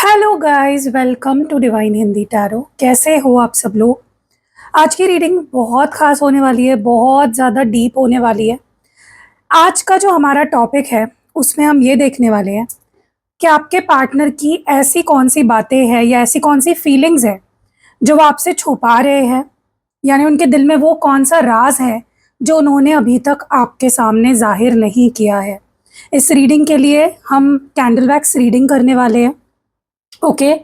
Hello guys, welcome to Divine Hindi Tarot. कैसे हो आप सब लोग। आज की रीडिंग बहुत खास होने वाली है, बहुत ज़्यादा डीप होने वाली है। आज का जो हमारा टॉपिक है उसमें हम ये देखने वाले हैं कि आपके पार्टनर की ऐसी कौन सी बातें हैं या ऐसी कौन सी फीलिंग्स है जो वो आपसे छुपा रहे हैं, यानी उनके दिल में वो कौन सा राज है जो उन्होंने अभी तक आपके सामने जाहिर नहीं किया है। इस रीडिंग के लिए हम कैंडल वैक्स रीडिंग करने वाले हैं। ओके।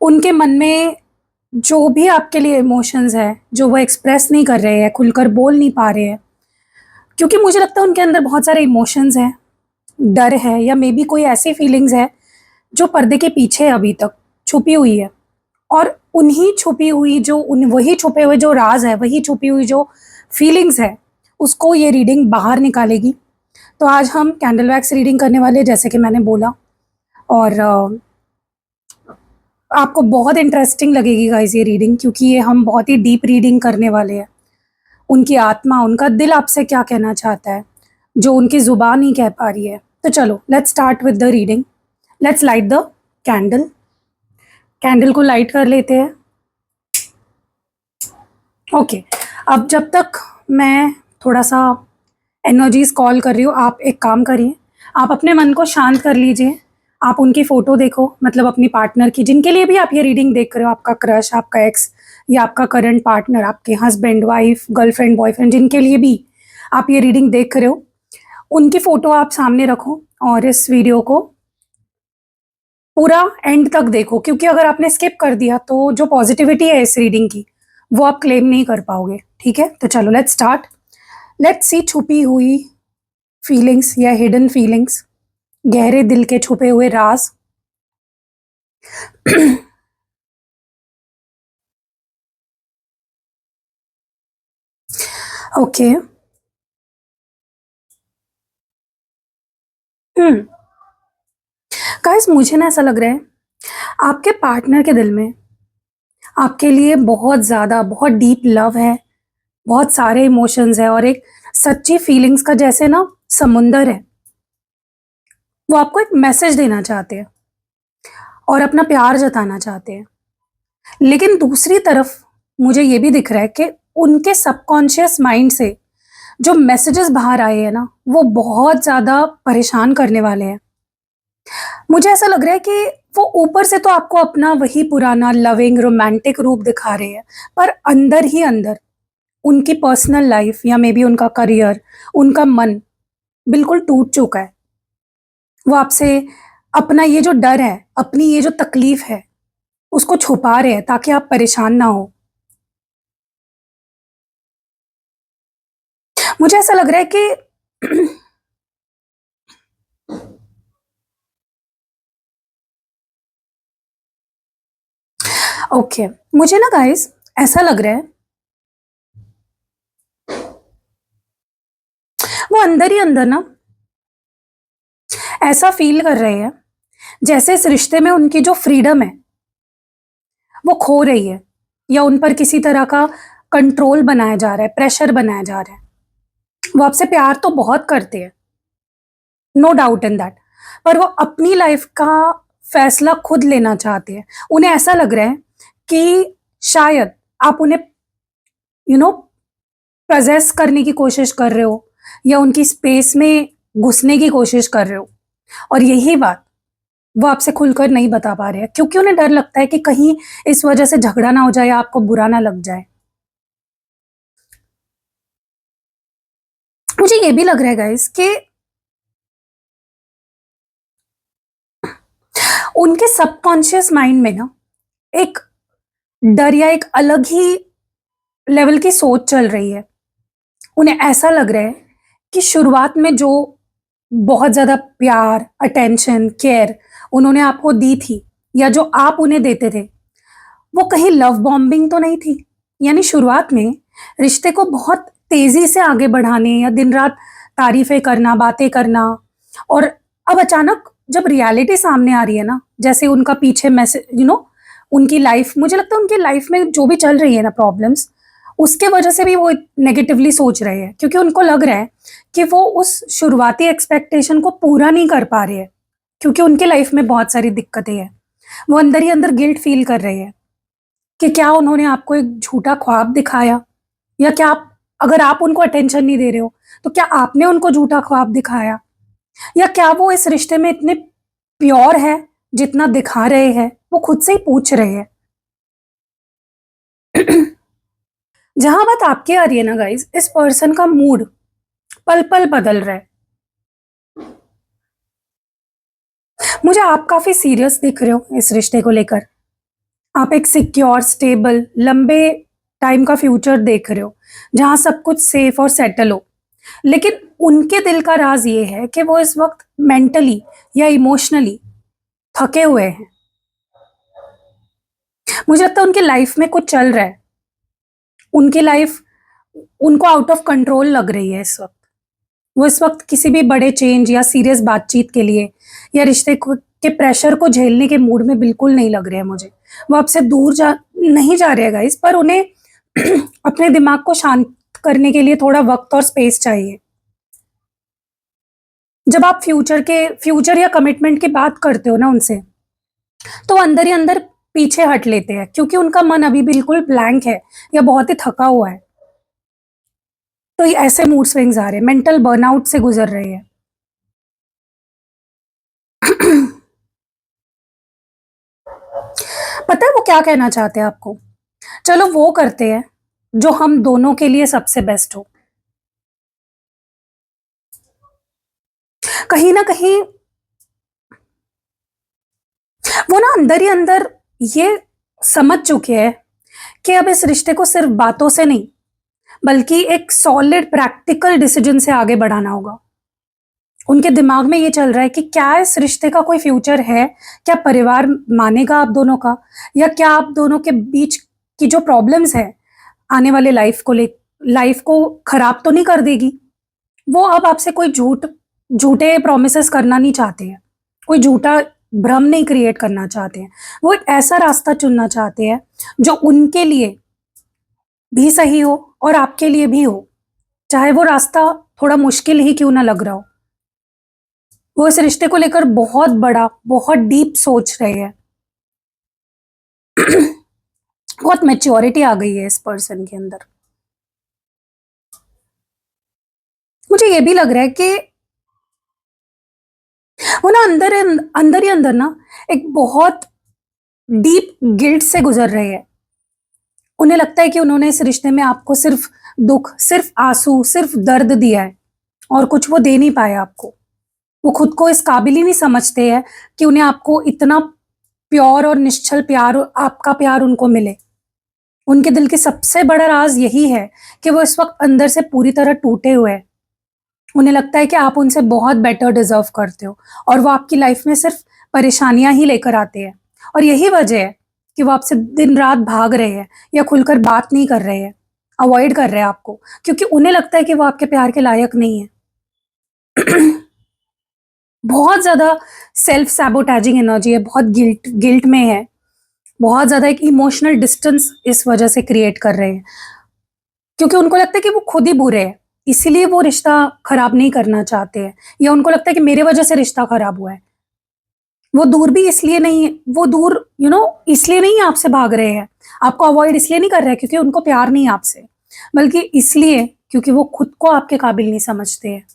उनके मन में जो भी आपके लिए इमोशंस है जो वो एक्सप्रेस नहीं कर रहे हैं, खुलकर बोल नहीं पा रहे हैं, क्योंकि मुझे लगता है उनके अंदर बहुत सारे इमोशंस हैं, डर है या मे बी कोई ऐसी फीलिंग्स है जो पर्दे के पीछे अभी तक छुपी हुई है। और उन्हीं छुपी हुई जो उन वही छुपे हुए जो राज है, वही छुपी हुई जो फीलिंग्स है, उसको ये रीडिंग बाहर निकालेगी। तो आज हम कैंडल वैक्स रीडिंग करने वाले हैं, जैसे कि मैंने बोला। और आपको बहुत इंटरेस्टिंग लगेगी गाइस ये रीडिंग, क्योंकि ये हम बहुत ही डीप रीडिंग करने वाले हैं। उनकी आत्मा, उनका दिल आपसे क्या कहना चाहता है जो उनकी जुबान ही कह पा रही है। तो चलो let's start with the reading. Let's light the candle. Candle को लाइट कर लेते हैं। ओके। अब जब तक मैं थोड़ा सा एनर्जीज कॉल कर रही हूँ, आप एक काम करिए, आप अपने मन को शांत कर लीजिए। आप उनकी फ़ोटो देखो, मतलब अपनी पार्टनर की, जिनके लिए भी आप ये रीडिंग देख रहे हो, आपका क्रश, आपका एक्स या आपका करंट पार्टनर, आपके हस्बैंड, वाइफ, गर्लफ्रेंड, बॉयफ्रेंड, जिनके लिए भी आप ये रीडिंग देख रहे हो, उनकी फ़ोटो आप सामने रखो और इस वीडियो को पूरा एंड तक देखो, क्योंकि अगर आपने स्किप कर दिया तो जो पॉजिटिविटी है इस रीडिंग की वो आप क्लेम नहीं कर पाओगे। ठीक है, तो चलो लेट्स स्टार्ट। लेट्स सी छुपी हुई फीलिंग्स या हिडन फीलिंग्स, गहरे दिल के छुपे हुए राज। ओके। हम्म। गाइस, मुझे ना ऐसा लग रहा है आपके पार्टनर के दिल में आपके लिए बहुत ज़्यादा, बहुत डीप लव है, बहुत सारे इमोशंस है और एक सच्ची फीलिंग्स का जैसे ना समुंदर है। वो आपको एक मैसेज देना चाहते हैं और अपना प्यार जताना चाहते हैं। लेकिन दूसरी तरफ मुझे ये भी दिख रहा है कि उनके सबकॉन्शियस माइंड से जो मैसेजेस बाहर आए हैं ना, वो बहुत ज़्यादा परेशान करने वाले हैं। मुझे ऐसा लग रहा है कि वो ऊपर से तो आपको अपना वही पुराना लविंग रोमांटिक रूप दिखा रहे हैं, पर अंदर ही अंदर उनकी पर्सनल लाइफ या मे बी उनका करियर, उनका मन बिल्कुल टूट चुका है। वो आपसे अपना ये जो डर है, अपनी ये जो तकलीफ है, उसको छुपा रहे हैं ताकि आप परेशान ना हो। मुझे ऐसा लग रहा है कि ओके, मुझे ना गाइस ऐसा लग रहा है वो अंदर ही अंदर ना ऐसा फील कर रहे हैं जैसे इस रिश्ते में उनकी जो फ्रीडम है वो खो रही है, या उन पर किसी तरह का कंट्रोल बनाया जा रहा है, प्रेशर बनाया जा रहा है। वो आपसे प्यार तो बहुत करते हैं, नो डाउट इन दैट, पर वो अपनी लाइफ का फैसला खुद लेना चाहते हैं। उन्हें ऐसा लग रहा है कि शायद आप उन्हें प्रोजेस करने की कोशिश कर रहे हो या उनकी स्पेस में घुसने की कोशिश कर रहे हो, और यही बात वो आपसे खुलकर नहीं बता पा रहे हैं, क्योंकि उन्हें डर लगता है कि कहीं इस वजह से झगड़ा ना हो जाए या आपको बुरा ना लग जाए। मुझे ये भी लग रहा है गाइस कि उनके सबकॉन्शियस माइंड में ना एक डर या एक अलग ही लेवल की सोच चल रही है। उन्हें ऐसा लग रहा है कि शुरुआत में जो बहुत ज़्यादा प्यार, अटेंशन, केयर उन्होंने आपको दी थी, या जो आप उन्हें देते थे, वो कहीं लव बॉम्बिंग तो नहीं थी। यानी शुरुआत में रिश्ते को बहुत तेज़ी से आगे बढ़ाने या दिन-रात तारीफ़ें करना, बातें करना, और अब अचानक जब रियलिटी सामने आ रही है ना, जैसे उनका पीछे उनकी लाइफ़, मुझे लगता है उनकी लाइफ़ में जो भी चल रही है ना प्रॉब्लम्स, उसके वजह से भी वो नेगेटिवली सोच रहे हैं, क्योंकि उनको लग रहा है कि वो उस शुरुआती एक्सपेक्टेशन को पूरा नहीं कर पा रहे हैं, क्योंकि उनकी लाइफ़ में बहुत सारी दिक्कतें हैं। वो अंदर ही अंदर गिल्ट फील कर रहे हैं कि क्या उन्होंने आपको एक झूठा ख्वाब दिखाया, या क्या आप, अगर आप उनको अटेंशन नहीं दे रहे हो तो क्या आपने उनको झूठा ख्वाब दिखाया, या क्या वो इस रिश्ते में इतने प्योर है जितना दिखा रहे हैं। वो खुद से ही पूछ रहे हैं। जहां बात आपकी आ रही है ना गाइस, इस पर्सन का मूड पल पल बदल रहा है। मुझे आप काफी सीरियस दिख रहे हो इस रिश्ते को लेकर। आप एक सिक्योर, स्टेबल, लंबे टाइम का फ्यूचर देख रहे हो जहां सब कुछ सेफ और सेटल हो। लेकिन उनके दिल का राज ये है कि वो इस वक्त मेंटली या इमोशनली थके हुए हैं। मुझे लगता है उनकी लाइफ में कुछ चल रहा है। उनकी लाइफ उनको आउट ऑफ कंट्रोल लग रही है इस वक्त। वो इस वक्त किसी भी बड़े चेंज या सीरियस बातचीत के लिए या के प्रेशर को झेलने के मूड में बिल्कुल नहीं लग रहे हैं मुझे। वो आपसे दूर नहीं जा रहे गाइस, पर उन्हें अपने दिमाग को शांत करने के लिए थोड़ा वक्त और स्पेस चाहिए। जब आप फ्यूचर या कमिटमेंट की बात करते हो ना उनसे, तो वो अंदर ही अंदर पीछे हट लेते हैं, क्योंकि उनका मन अभी बिल्कुल ब्लैंक है या बहुत ही थका हुआ है। तो ये ऐसे मूड स्विंग्स आ रहे हैं, मेंटल बर्नआउट से गुजर रहे हैं। पता है वो क्या कहना चाहते हैं आपको? चलो वो करते हैं जो हम दोनों के लिए सबसे बेस्ट हो। कहीं ना कहीं वो ना अंदर ही अंदर ये समझ चुके हैं कि अब इस रिश्ते को सिर्फ बातों से नहीं, बल्कि एक सॉलिड प्रैक्टिकल डिसीजन से आगे बढ़ाना होगा। उनके दिमाग में ये चल रहा है कि क्या इस रिश्ते का कोई फ्यूचर है, क्या परिवार मानेगा आप दोनों का, या क्या आप दोनों के बीच की जो प्रॉब्लम्स है आने वाले लाइफ को खराब तो नहीं कर देगी। वो अब आपसे कोई झूठे प्रोमिसेस करना नहीं चाहते हैं, कोई झूठा भ्रम नहीं क्रिएट करना चाहते हैं। वो एक ऐसा रास्ता चुनना चाहते हैं जो उनके लिए भी सही हो और आपके लिए भी हो, चाहे वो रास्ता थोड़ा मुश्किल ही क्यों ना लग रहा हो। वो इस रिश्ते को लेकर बहुत बड़ा, बहुत डीप सोच रहे हैं। बहुत मैच्योरिटी आ गई है इस पर्सन के अंदर। मुझे ये भी लग रहा है कि वो ना अंदर ही अंदर ना एक बहुत डीप गिल्ट से गुजर रहे हैं। उन्हें लगता है कि उन्होंने इस रिश्ते में आपको सिर्फ दुख, सिर्फ आंसू, सिर्फ दर्द दिया है और कुछ वो दे नहीं पाए आपको। वो खुद को इस काबिल ही नहीं समझते हैं कि उन्हें आपको इतना प्योर और निश्चल प्यार, आपका प्यार उनको मिले। उनके दिल की सबसे बड़ा राज यही है कि वो इस वक्त अंदर से पूरी तरह टूटे हुए हैं। उन्हें लगता है कि आप उनसे बहुत बेटर डिजर्व करते हो और वो आपकी लाइफ में सिर्फ परेशानियां ही लेकर आते हैं। और यही वजह है कि वो आपसे दिन रात भाग रहे हैं या खुलकर बात नहीं कर रहे हैं, अवॉइड कर रहे हैं आपको, क्योंकि उन्हें लगता है कि वो आपके प्यार के लायक नहीं है। बहुत ज्यादा सेल्फ सैबोटैजिंग एनर्जी है, बहुत गिल्ट में है, बहुत ज्यादा एक इमोशनल डिस्टेंस इस वजह से क्रिएट कर रहे हैं, क्योंकि उनको लगता है कि वो खुद ही बुरे हैं, इसीलिए वो रिश्ता खराब नहीं करना चाहते हैं, या उनको लगता है कि मेरे वजह से रिश्ता खराब हुआ है। वो दूर भी इसलिए नहीं, वो दूर इसलिए नहीं आपसे भाग रहे हैं, आपको अवॉइड इसलिए नहीं कर रहे हैं क्योंकि उनको प्यार नहीं आपसे, बल्कि इसलिए क्योंकि वो खुद को आपके काबिल नहीं समझते हैं।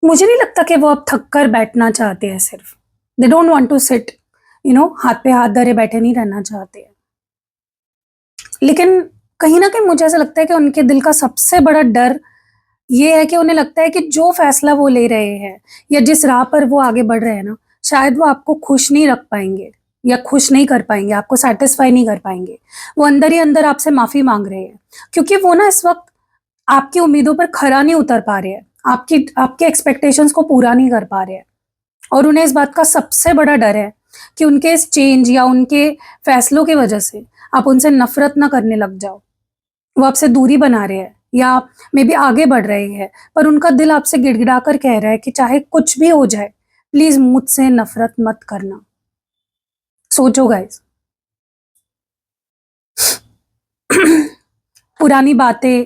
मुझे नहीं लगता कि वो अब थक कर बैठना चाहते हैं, सिर्फ they don't want to sit, हाथ पे हाथ धरे बैठे नहीं रहना चाहते हैं। लेकिन कहीं ना कहीं मुझे ऐसा लगता है कि उनके दिल का सबसे बड़ा डर ये है कि उन्हें लगता है कि जो फैसला वो ले रहे हैं या जिस राह पर वो आगे बढ़ रहे हैं ना, शायद वो आपको खुश नहीं रख पाएंगे या खुश नहीं कर पाएंगे, आपको सेटिस्फाई नहीं कर पाएंगे। वो अंदर ही अंदर आपसे माफी मांग रहे हैं, क्योंकि वो ना इस वक्त आपकी उम्मीदों पर खरा नहीं उतर पा रहे हैं, आपके एक्सपेक्टेशंस को पूरा नहीं कर पा रहे हैं। और उन्हें इस बात का सबसे बड़ा डर है कि उनके इस चेंज या उनके फैसलों की वजह से आप उनसे नफरत ना करने लग जाओ। वो आपसे दूरी बना रहे हैं या मे बी आगे बढ़ रहे हैं, पर उनका दिल आपसे गिड़गिड़ा कर कह रहा है कि चाहे कुछ भी हो जाए, प्लीज मुझसे नफरत मत करना। सोचो गाइस। पुरानी बातें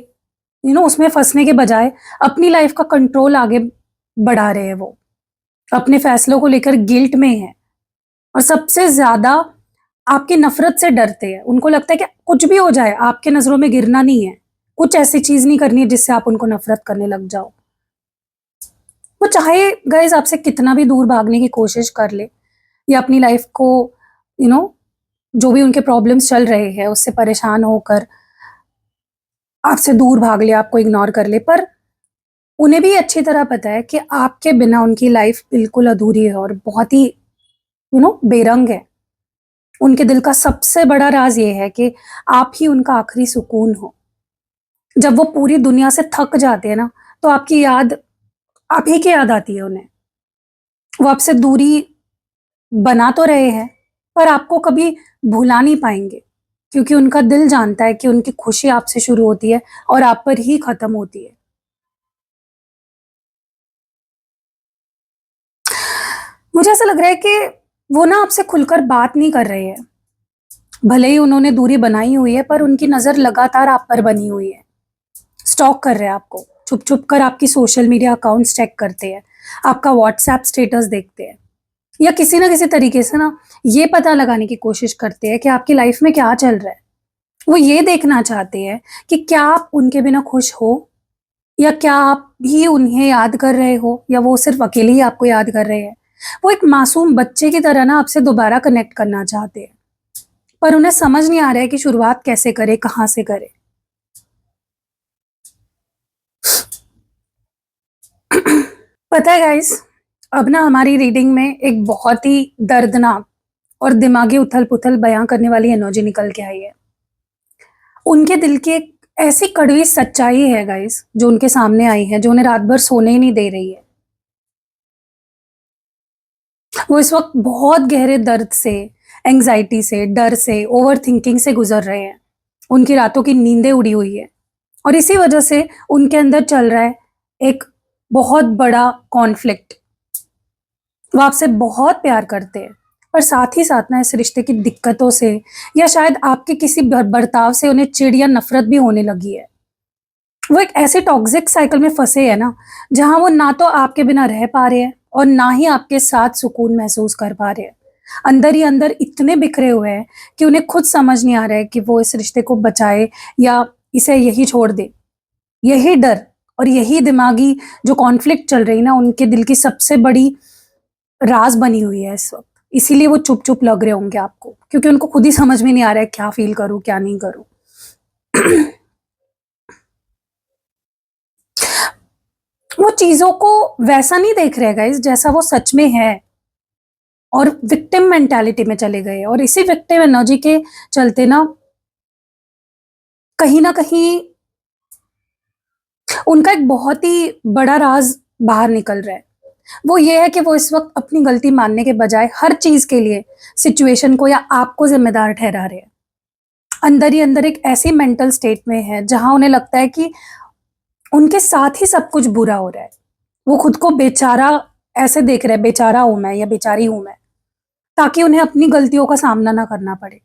उसमें फंसने के बजाय अपनी लाइफ का कंट्रोल आगे बढ़ा रहे हैं। वो अपने फैसलों को लेकर गिल्ट में है, और सबसे ज्यादा आपकी नफ़रत से डरते हैं। उनको लगता है कि कुछ भी हो जाए, आपके नज़रों में गिरना नहीं है। कुछ ऐसी चीज़ नहीं करनी है जिससे आप उनको नफ़रत करने लग जाओ। वो चाहे गाइज़ आपसे कितना भी दूर भागने की कोशिश कर ले या अपनी लाइफ़ को यू नो जो भी उनके प्रॉब्लम्स चल रहे हैं, उससे परेशान होकर आपसे दूर भाग ले, आपको इग्नोर कर ले, पर उन्हें भी अच्छी तरह पता है कि आपके बिना उनकी लाइफ़ बिल्कुल अधूरी है और बहुत ही बेरंग है। उनके दिल का सबसे बड़ा राज़ ये है कि आप ही उनका आखिरी सुकून हो। जब वो पूरी दुनिया से थक जाते हैं ना, तो आपकी याद आप ही की याद आती है उन्हें। वो आपसे दूरी बना तो रहे हैं, पर आपको कभी भुला नहीं पाएँगे, क्योंकि उनका दिल जानता है कि उनकी खुशी आपसे शुरू होती है और आप पर ही खत्म होती है। मुझे ऐसा लग रहा है कि वो ना आपसे खुलकर बात नहीं कर रहे हैं। भले ही उन्होंने दूरी बनाई हुई है, पर उनकी नज़र लगातार आप पर बनी हुई है। स्टॉक कर रहे हैं आपको, छुप-छुप कर आपकी सोशल मीडिया अकाउंट्स चेक करते हैं, आपका व्हाट्सएप स्टेटस देखते हैं या किसी न किसी तरीके से ना ये पता लगाने की कोशिश करते हैं कि आपकी लाइफ़ में क्या चल रहा है। वो ये देखना चाहते हैं कि क्या आप उनके बिना खुश हो या क्या आप भी उन्हें याद कर रहे हो या वो सिर्फ़ अकेले ही आपको याद कर रहे हैं। वो एक मासूम बच्चे की तरह ना आपसे दोबारा कनेक्ट करना चाहते हैं, पर उन्हें समझ नहीं आ रहा है कि शुरुआत कैसे करें, कहाँ से करें। पता है गाइस, अब ना हमारी रीडिंग में एक बहुत ही दर्दनाक और दिमागी उथल-पुथल बयां करने वाली एनर्जी निकल के आई है। उनके दिल की एक ऐसी कड़वी सच्चाई है गाइस, जो उनके सामने आई है, जो उन्हें रात भर सोने ही नहीं दे रही है। वो इस वक्त बहुत गहरे दर्द से, एंग्जाइटी से, डर से, ओवरथिंकिंग से गुजर रहे हैं। उनकी रातों की नींदें उड़ी हुई है और इसी वजह से उनके अंदर चल रहा है एक बहुत बड़ा कॉन्फ्लिक्ट। वो आपसे बहुत प्यार करते हैं, पर साथ ही साथ ना इस रिश्ते की दिक्कतों से या शायद आपके किसी बर्ताव से उन्हें चिढ़ या नफरत भी होने लगी है। वो एक ऐसे टॉक्सिक साइकिल में फंसे हैं ना, जहां वो ना तो आपके बिना रह पा रहे हैं और ना ही आपके साथ सुकून महसूस कर पा रहे हैं। अंदर ही अंदर इतने बिखरे हुए हैं कि उन्हें खुद समझ नहीं आ रहा है कि वो इस रिश्ते को बचाए या इसे यही छोड़ दे। यही डर और यही दिमागी जो कॉन्फ्लिक्ट चल रही ना, उनके दिल की सबसे बड़ी राज बनी हुई है इस वक्त। इसीलिए वो चुप चुप लग रहे होंगे आपको, क्योंकि उनको खुद ही समझ में नहीं आ रहा है क्या फील करूं क्या नहीं करूं। वो चीजों को वैसा नहीं देख रहे गाइस जैसा वो सच में है, और विक्टिम मेंटालिटी में चले गए और इसी विक्टिम एनर्जी के चलते ना कहीं उनका एक बहुत ही बड़ा राज बाहर निकल रहा है। वो ये है कि वो इस वक्त अपनी गलती मानने के बजाय हर चीज के लिए सिचुएशन को या आपको जिम्मेदार ठहरा रहे हैं। अंदर ही अंदर एक ऐसी मेंटल स्टेट में है जहां उन्हें लगता है कि उनके साथ ही सब कुछ बुरा हो रहा है। वो खुद को बेचारा ऐसे देख रहे हैं, बेचारा हूं मैं या बेचारी हूं मैं, ताकि उन्हें अपनी गलतियों का सामना ना करना पड़े।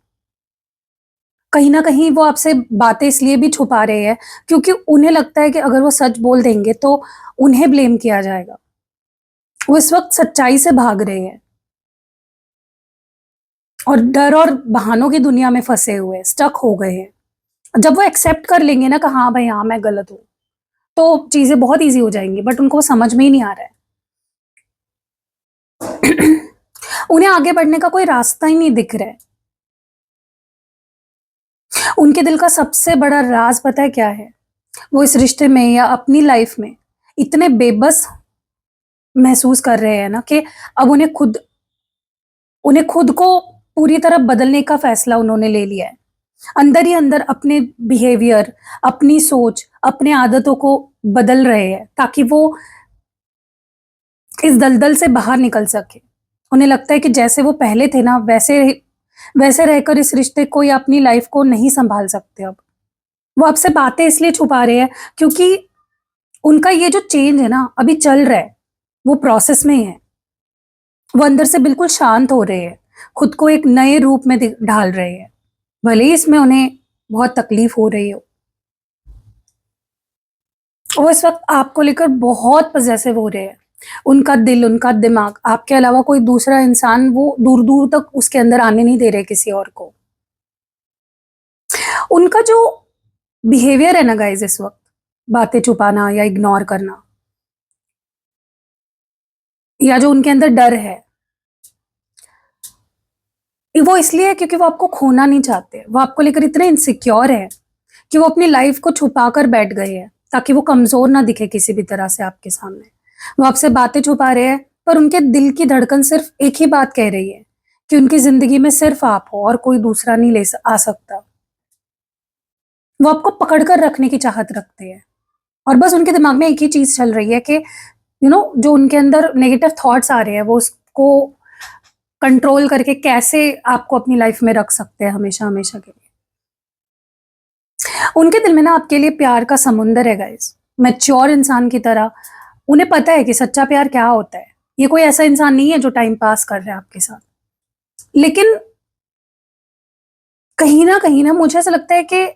कहीं ना कहीं वो आपसे बातें इसलिए भी छुपा रहे हैं क्योंकि उन्हें लगता है कि अगर वो सच बोल देंगे तो उन्हें ब्लेम किया जाएगा। वो इस वक्त सच्चाई से भाग रहे हैं और डर और बहानों की दुनिया में फंसे हुए स्टक हो गए हैं। जब वो एक्सेप्ट कर लेंगे ना कि हाँ भाई, हाँ मैं गलत हूँ, तो चीजें बहुत इजी हो जाएंगी, बट उनको समझ में ही नहीं आ रहा है। उन्हें आगे बढ़ने का कोई रास्ता ही नहीं दिख रहा है। उनके दिल का सबसे बड़ा राज पता है क्या है? वो इस रिश्ते में या अपनी लाइफ में इतने बेबस महसूस कर रहे हैं ना कि अब उन्हें खुद को पूरी तरह बदलने का फैसला उन्होंने ले लिया है। अंदर ही अंदर अपने बिहेवियर, अपनी सोच, अपने आदतों को बदल रहे हैं ताकि वो इस दलदल से बाहर निकल सके। उन्हें लगता है कि जैसे वो पहले थे ना, वैसे रहकर इस रिश्ते को या अपनी लाइफ को नहीं संभाल सकते अब। वो आपसे बातें इसलिए छुपा रहे हैं क्योंकि उनका ये जो चेंज है ना अभी चल रहा है, वो प्रोसेस में है। वो अंदर से बिल्कुल शांत हो रहे हैं, खुद को एक नए रूप में ढाल रहे हैं, भले ही इसमें उन्हें बहुत तकलीफ हो रही हो। वो इस वक्त आपको लेकर बहुत पजेसिव हो रहे हैं, उनका दिल, उनका दिमाग, आपके अलावा कोई दूसरा इंसान वो दूर दूर तक उसके अंदर आने नहीं दे रहे किसी और को। उनका जो बिहेवियर है ना गाइस इस वक्त, बातें छुपाना या इग्नोर करना, या जो उनके अंदर डर है, वो इसलिए है क्योंकि वो आपको खोना नहीं चाहते। वो आपको लेकर इतने इनसिक्योर है कि वो अपनी लाइफ को छुपा कर बैठ गए हैं ताकि वो कमजोर ना दिखे किसी भी तरह से आपके सामने। वो आपसे बातें छुपा रहे हैं, पर उनके दिल की धड़कन सिर्फ एक ही बात कह रही है कि उनकी जिंदगी में सिर्फ आप हो और कोई दूसरा नहीं आ सकता। वो आपको पकड़ कर रखने की चाहत रखते हैं, और बस उनके दिमाग में एक ही चीज चल रही है कि जो उनके अंदर नेगेटिव थॉट्स आ रहे हैं वो उसको कंट्रोल करके कैसे आपको अपनी लाइफ में रख सकते हैं हमेशा हमेशा के लिए। उनके दिल में ना आपके लिए प्यार का समुंदर है गाइस, मैच्योर इंसान की तरह। उन्हें पता है कि सच्चा प्यार क्या होता है। ये कोई ऐसा इंसान नहीं है जो टाइम पास कर रहा है आपके साथ। लेकिन कहीं ना मुझे ऐसा लगता है कि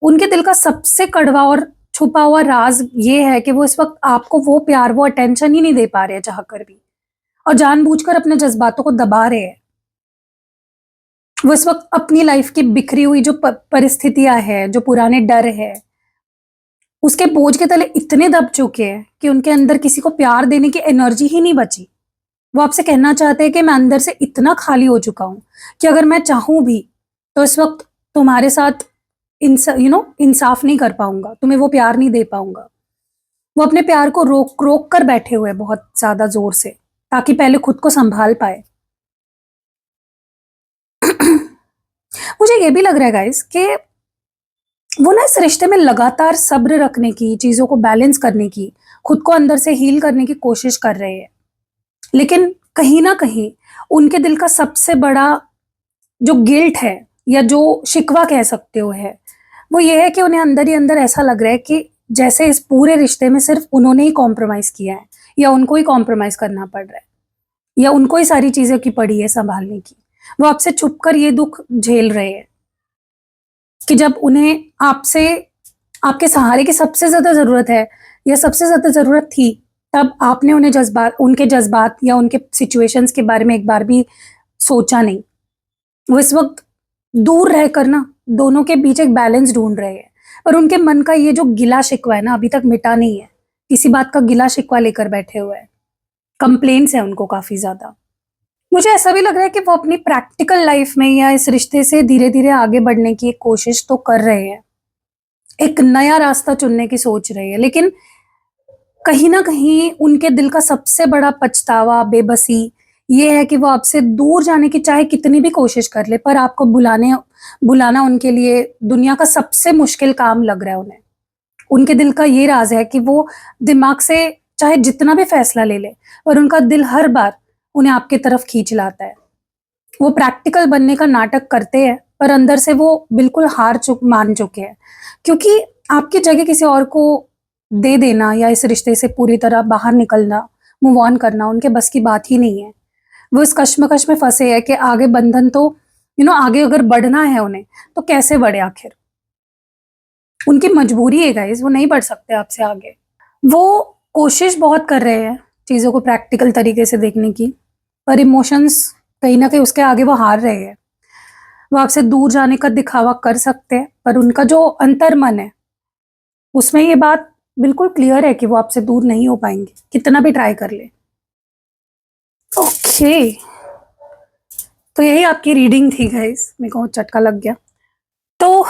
उनके दिल का सबसे कड़वा और छुपा हुआ राज ये है कि वो इस वक्त आपको वो प्यार, वो अटेंशन ही नहीं दे पा रहे हैं चाह कर भी, और जानबूझकर अपने जज्बातों को दबा रहे हैं। वो इस वक्त अपनी लाइफ की बिखरी हुई जो परिस्थितियां हैं, जो पुराने डर है, उसके बोझ के तले इतने दब चुके हैं कि उनके अंदर किसी को प्यार देने की एनर्जी ही नहीं बची। वो आपसे कहना चाहते हैं कि मैं अंदर से इतना खाली हो चुका हूं कि अगर मैं चाहूं भी तो इस वक्त तुम्हारे साथ इंसाफ नहीं कर पाऊंगा, तुम्हें वो प्यार नहीं दे पाऊंगा। वो अपने प्यार को रोक रोक कर बैठे हुए हैं बहुत ज्यादा जोर से, ताकि पहले खुद को संभाल पाए। मुझे ये भी लग रहा है गाइस कि वो ना इस रिश्ते में लगातार सब्र रखने की, चीजों को बैलेंस करने की, खुद को अंदर से हील करने की कोशिश कर रहे हैं। लेकिन कहीं ना कहीं उनके दिल का सबसे बड़ा जो गिल्ट है, या जो शिकवा कह सकते हो है, वो ये है कि उन्हें अंदर ही अंदर ऐसा लग रहा है कि जैसे इस पूरे रिश्ते में सिर्फ उन्होंने ही कॉम्प्रोमाइज किया है, या उनको ही कॉम्प्रोमाइज करना पड़ रहा है, या उनको ही सारी चीजें की पड़ी है संभालने की। वो आपसे छुपकर ये दुख झेल रहे हैं कि जब उन्हें आपसे, आपके सहारे की सबसे ज्यादा जरूरत है या सबसे ज्यादा जरूरत थी, तब आपने उन्हें जज्बात, उनके जज्बात या उनके सिचुएशंस के बारे में एक बार भी सोचा नहीं। वो इस वक्त दूर रहकर ना दोनों के बीच एक बैलेंस ढूंढ रहे हैं, पर उनके मन का ये जो गिला शिकवा है ना अभी तक मिटा नहीं है। किसी बात का गिला शिकवा लेकर बैठे हुए हैं, कंप्लेंट्स है उनको काफी ज्यादा। मुझे ऐसा भी लग रहा है कि वो अपनी प्रैक्टिकल लाइफ में या इस रिश्ते से धीरे धीरे आगे बढ़ने की एक कोशिश तो कर रहे हैं, एक नया रास्ता चुनने की सोच रहे हैं, लेकिन कहीं ना कहीं उनके दिल का सबसे बड़ा पछतावा, बेबसी ये है कि वो आपसे दूर जाने की चाहे कितनी भी कोशिश कर ले, पर आपको बुलाना उनके लिए दुनिया का सबसे मुश्किल काम लग रहा है उन्हें। उनके दिल का ये राज है कि वो दिमाग से चाहे जितना भी फैसला ले ले, पर उनका दिल हर बार उन्हें आपके तरफ खींच लाता है। वो प्रैक्टिकल बनने का नाटक करते हैं, पर अंदर से वो बिल्कुल मान चुके हैं, क्योंकि आपकी जगह किसी और को दे देना या इस रिश्ते से पूरी तरह बाहर निकलना, मूव ऑन करना उनके बस की बात ही नहीं है। वो इस कश्मकश में फंसे हैं कि आगे बंधन तो आगे अगर बढ़ना है उन्हें तो कैसे बढ़े आखिर। उनकी मजबूरी है गाइस, वो नहीं बढ़ सकते आपसे आगे। वो कोशिश बहुत कर रहे हैं चीजों को प्रैक्टिकल तरीके से देखने की, पर इमोशंस कहीं ना कहीं उसके आगे वो हार रहे हैं। वो आपसे दूर जाने का दिखावा कर सकते हैं, पर उनका जो अंतर मन है उसमें ये बात बिल्कुल क्लियर है कि वो आपसे दूर नहीं हो पाएंगे कितना भी ट्राई कर ले। ओके, तो यही आपकी रीडिंग थी गाइस, मेरे को चटका लग गया। तो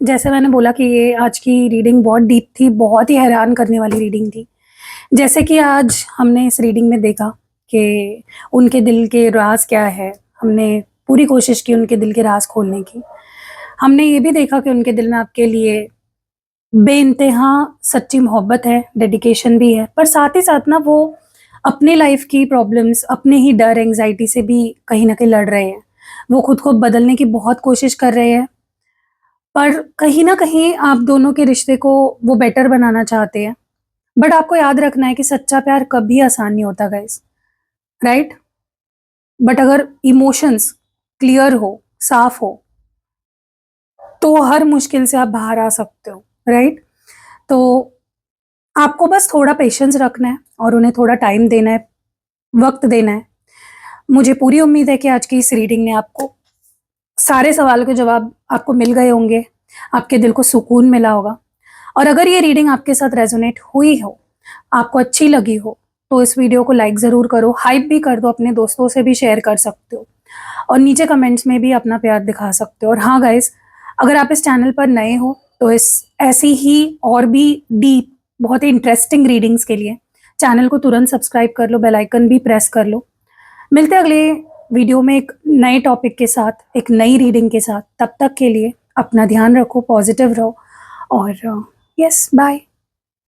जैसे मैंने बोला कि ये आज की रीडिंग बहुत डीप थी, बहुत ही हैरान करने वाली रीडिंग थी। जैसे कि आज हमने इस रीडिंग में देखा कि उनके दिल के राज क्या है, हमने पूरी कोशिश की उनके दिल के राज खोलने की। हमने ये भी देखा कि उनके दिल में आपके लिए बेइंतहा सच्ची मोहब्बत है, डेडिकेशन भी है, पर साथ ही साथ ना वो अपने लाइफ की प्रॉब्लम्स, अपने ही डर, एंग्जाइटी से भी कहीं ना कहीं लड़ रहे हैं। वो खुद को बदलने की बहुत कोशिश कर रहे हैं, पर कहीं ना कहीं आप दोनों के रिश्ते को वो बेटर बनाना चाहते हैं। बट आपको याद रखना है कि सच्चा प्यार कभी आसान नहीं होता गाइस, राइट? बट अगर इमोशंस क्लियर हो, साफ हो, तो हर मुश्किल से आप बाहर आ सकते हो, राइट? तो आपको बस थोड़ा पेशेंस रखना है और उन्हें थोड़ा टाइम देना है, वक्त देना है। मुझे पूरी उम्मीद है कि आज की इस रीडिंग ने आपको सारे सवालों के जवाब आपको मिल गए होंगे, आपके दिल को सुकून मिला होगा। और अगर ये रीडिंग आपके साथ रेजोनेट हुई हो, आपको अच्छी लगी हो, तो इस वीडियो को लाइक ज़रूर करो, हाइप भी कर दो, अपने दोस्तों से भी शेयर कर सकते हो और नीचे कमेंट्स में भी अपना प्यार दिखा सकते हो। और हाँ गाइस, अगर आप इस चैनल पर नए हो तो इस ऐसी ही और भी डीप, बहुत ही इंटरेस्टिंग रीडिंग्स के लिए चैनल को तुरंत सब्सक्राइब कर लो, बेल आइकन भी प्रेस कर लो। मिलते हैं अगले वीडियो में एक नए टॉपिक के साथ, एक नई रीडिंग के साथ। तब तक के लिए अपना ध्यान रखो, पॉजिटिव रहो और यस, बाय।